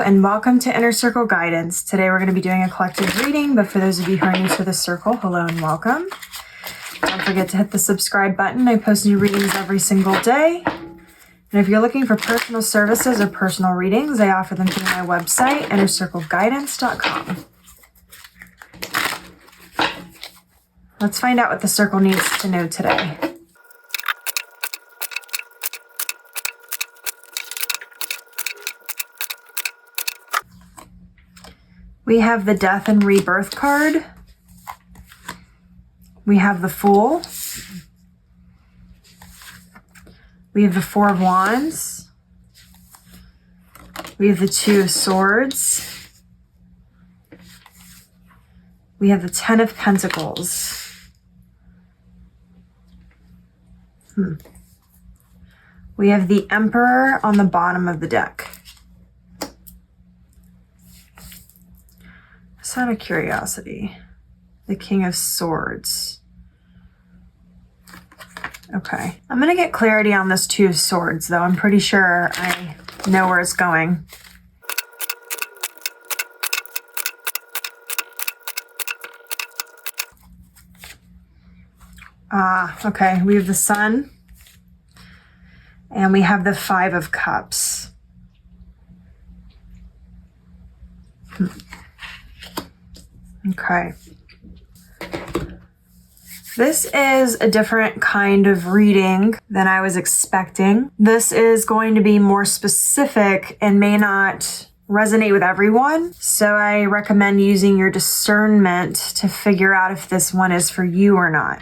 and welcome to Inner Circle Guidance. Today we're going to be doing a collective reading, but for those of you who are new to the circle, hello and welcome. Don't forget to hit the subscribe button. I post new readings every single day. And if you're looking for personal services or personal readings, I offer them through my website, innercircleguidance.com. Let's find out what the circle needs to know today. We have the Death and Rebirth card. We have the Fool. We have the Four of Wands. We have the Two of Swords. We have the Ten of Pentacles. We have the Emperor on the bottom of the deck. Just out of curiosity, the King of Swords. Okay, I'm going to get clarity on this Two of Swords, though. I'm pretty sure I know where it's going. Okay, we have the Sun, and we have the Five of Cups. Okay. This is a different kind of reading than I was expecting. This is going to be more specific and may not resonate with everyone. So I recommend using your discernment to figure out if this one is for you or not.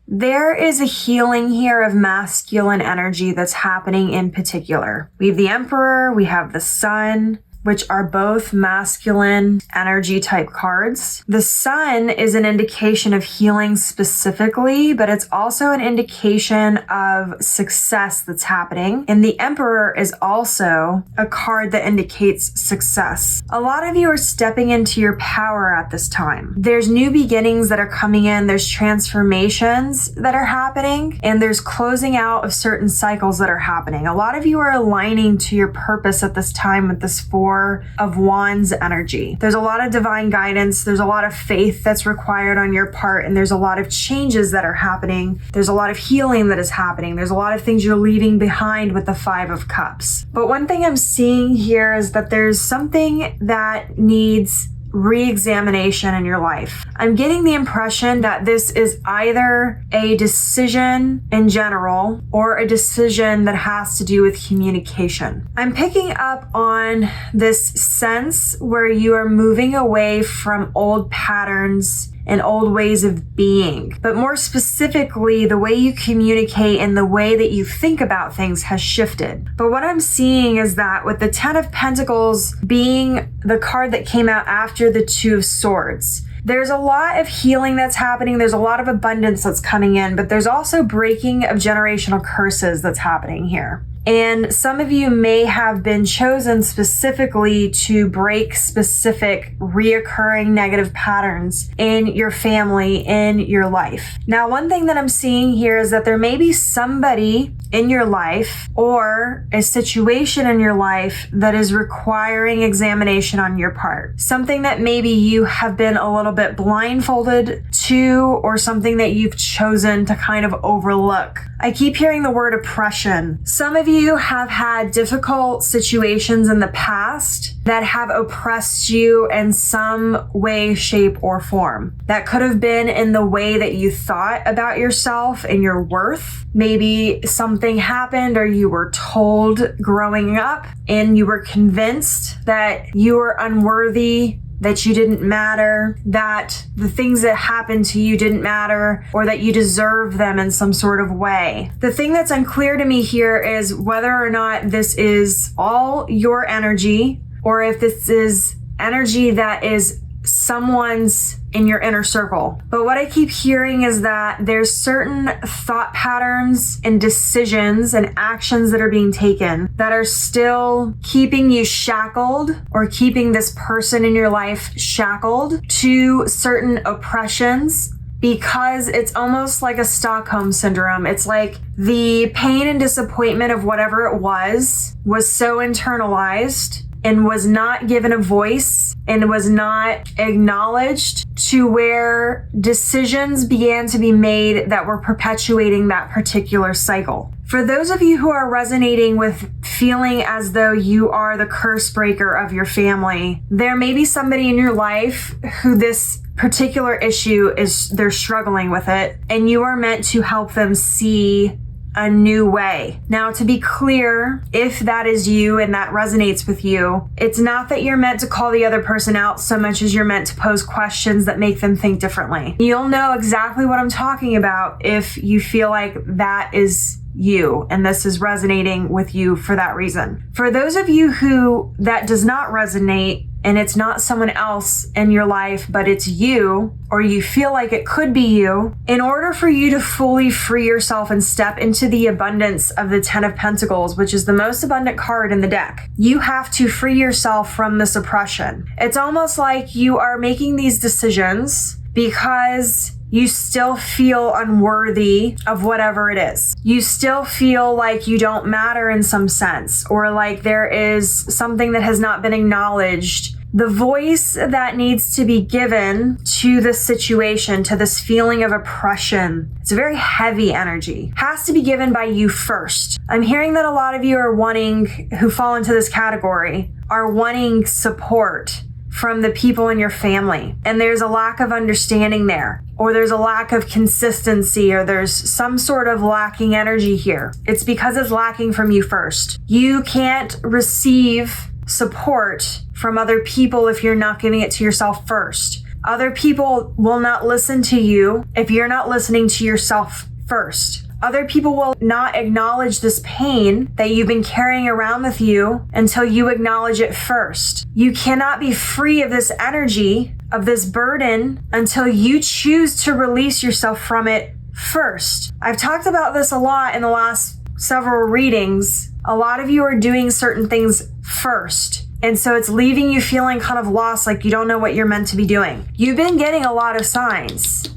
There is a healing here of masculine energy that's happening in particular. We have the Emperor, we have the Sun, which are both masculine energy type cards. The Sun is an indication of healing specifically, but it's also an indication of success that's happening. And the Emperor is also a card that indicates success. A lot of you are stepping into your power at this time. There's new beginnings that are coming in, there's transformations that are happening, and there's closing out of certain cycles that are happening. A lot of you are aligning to your purpose at this time with this Four of Wands energy. There's a lot of divine guidance. There's a lot of faith that's required on your part, and there's a lot of changes that are happening. There's a lot of healing that is happening. There's a lot of things you're leaving behind with the Five of Cups. But one thing I'm seeing here is that there's something that needs re-examination in your life. I'm getting the impression that this is either a decision in general or a decision that has to do with communication. I'm picking up on this sense where you are moving away from old patterns and old ways of being. But more specifically, the way you communicate and the way that you think about things has shifted. But what I'm seeing is that with the Ten of Pentacles being the card that came out after the Two of Swords, there's a lot of healing that's happening. There's a lot of abundance that's coming in, but there's also breaking of generational curses that's happening here. And some of you may have been chosen specifically to break specific reoccurring negative patterns in your family, in your life. Now, one thing that I'm seeing here is that there may be somebody in your life or a situation in your life that is requiring examination on your part. Something that maybe you have been a little bit blindfolded to, or something that you've chosen to kind of overlook. I keep hearing the word oppression. Some of you have had difficult situations in the past that have oppressed you in some way, shape, or form. That could have been in the way that you thought about yourself and your worth. Maybe something happened or you were told growing up and you were convinced that you were unworthy, that you didn't matter, that the things that happened to you didn't matter, or that you deserve them in some sort of way. The thing that's unclear to me here is whether or not this is all your energy, or if this is energy that is someone's in your inner circle. But what I keep hearing is that there's certain thought patterns and decisions and actions that are being taken that are still keeping you shackled, or keeping this person in your life shackled to certain oppressions, because it's almost like a Stockholm syndrome. It's like the pain and disappointment of whatever it was so internalized and was not given a voice and was not acknowledged, to where decisions began to be made that were perpetuating that particular cycle. For those of you who are resonating with feeling as though you are the curse breaker of your family, there may be somebody in your life who this particular issue is, they're struggling with it, and you are meant to help them see a new way. Now, to be clear, if that is you and that resonates with you, it's not that you're meant to call the other person out so much as you're meant to pose questions that make them think differently. You'll know exactly what I'm talking about if you feel like that is you and this is resonating with you for that reason. For those of you who that does not resonate, and it's not someone else in your life, but it's you, or you feel like it could be you, in order for you to fully free yourself and step into the abundance of the 10 of Pentacles, which is the most abundant card in the deck, you have to free yourself from this oppression. It's almost like you are making these decisions because you still feel unworthy of whatever it is. You still feel like you don't matter in some sense, or like there is something that has not been acknowledged. The voice that needs to be given to this situation, to this feeling of oppression, it's a very heavy energy, has to be given by you first. I'm hearing that a lot of you are wanting, who fall into this category, are wanting support from the people in your family. And there's a lack of understanding there, or there's a lack of consistency, or there's some sort of lacking energy here. It's because it's lacking from you first. You can't receive support from other people if you're not giving it to yourself first. Other people will not listen to you if you're not listening to yourself first. Other people will not acknowledge this pain that you've been carrying around with you until you acknowledge it first. You cannot be free of this energy, of this burden, until you choose to release yourself from it first. I've talked about this a lot in the last several readings. A lot of you are doing certain things first, and so it's leaving you feeling kind of lost, like you don't know what you're meant to be doing. You've been getting a lot of signs.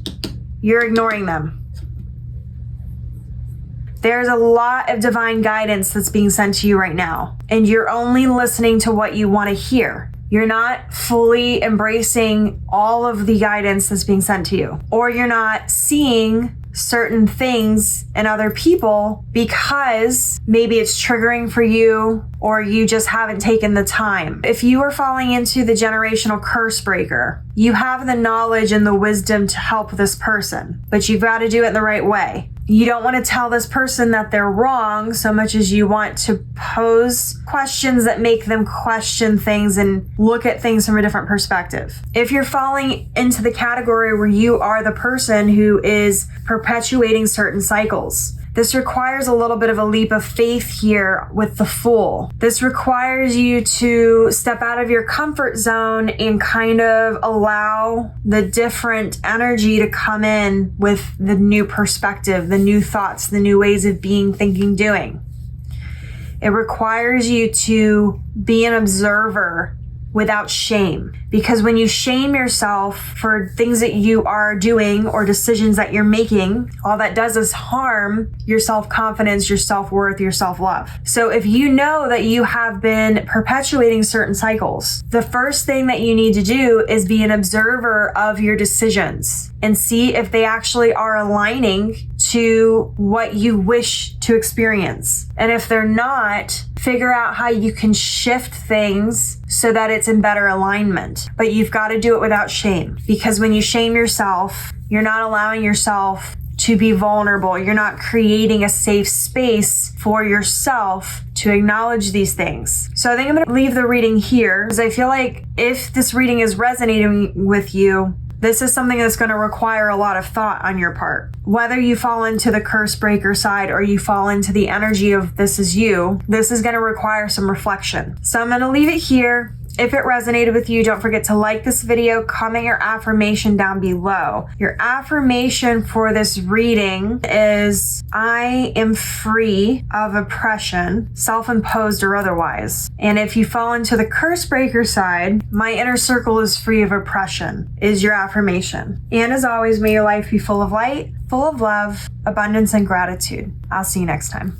You're ignoring them. There's a lot of divine guidance that's being sent to you right now, and you're only listening to what you want to hear. You're not fully embracing all of the guidance that's being sent to you, or you're not seeing certain things in other people because maybe it's triggering for you, or you just haven't taken the time. If you are falling into the generational curse breaker, you have the knowledge and the wisdom to help this person, but you've got to do it in the right way. You don't want to tell this person that they're wrong so much as you want to pose questions that make them question things and look at things from a different perspective. If you're falling into the category where you are the person who is perpetuating certain cycles, this requires a little bit of a leap of faith here with the Fool. This requires you to step out of your comfort zone and kind of allow the different energy to come in with the new perspective, the new thoughts, the new ways of being, thinking, doing. It requires you to be an observer without shame. Because when you shame yourself for things that you are doing or decisions that you're making, all that does is harm your self-confidence, your self-worth, your self-love. So if you know that you have been perpetuating certain cycles, the first thing that you need to do is be an observer of your decisions and see if they actually are aligning to what you wish to experience. And if they're not, figure out how you can shift things so that it's in better alignment. But you've got to do it without shame, because when you shame yourself, you're not allowing yourself to be vulnerable. You're not creating a safe space for yourself to acknowledge these things. So I think I'm going to leave the reading here, because I feel like if this reading is resonating with you, this is something that's going to require a lot of thought on your part. Whether you fall into the curse breaker side or you fall into the energy of this is you, this is going to require some reflection. So I'm going to leave it here. If it resonated with you, don't forget to like this video, comment your affirmation down below. Your affirmation for this reading is, I am free of oppression, self-imposed or otherwise. And if you fall into the curse breaker side, my inner circle is free of oppression, is your affirmation. And as always, may your life be full of light, full of love, abundance, and gratitude. I'll see you next time.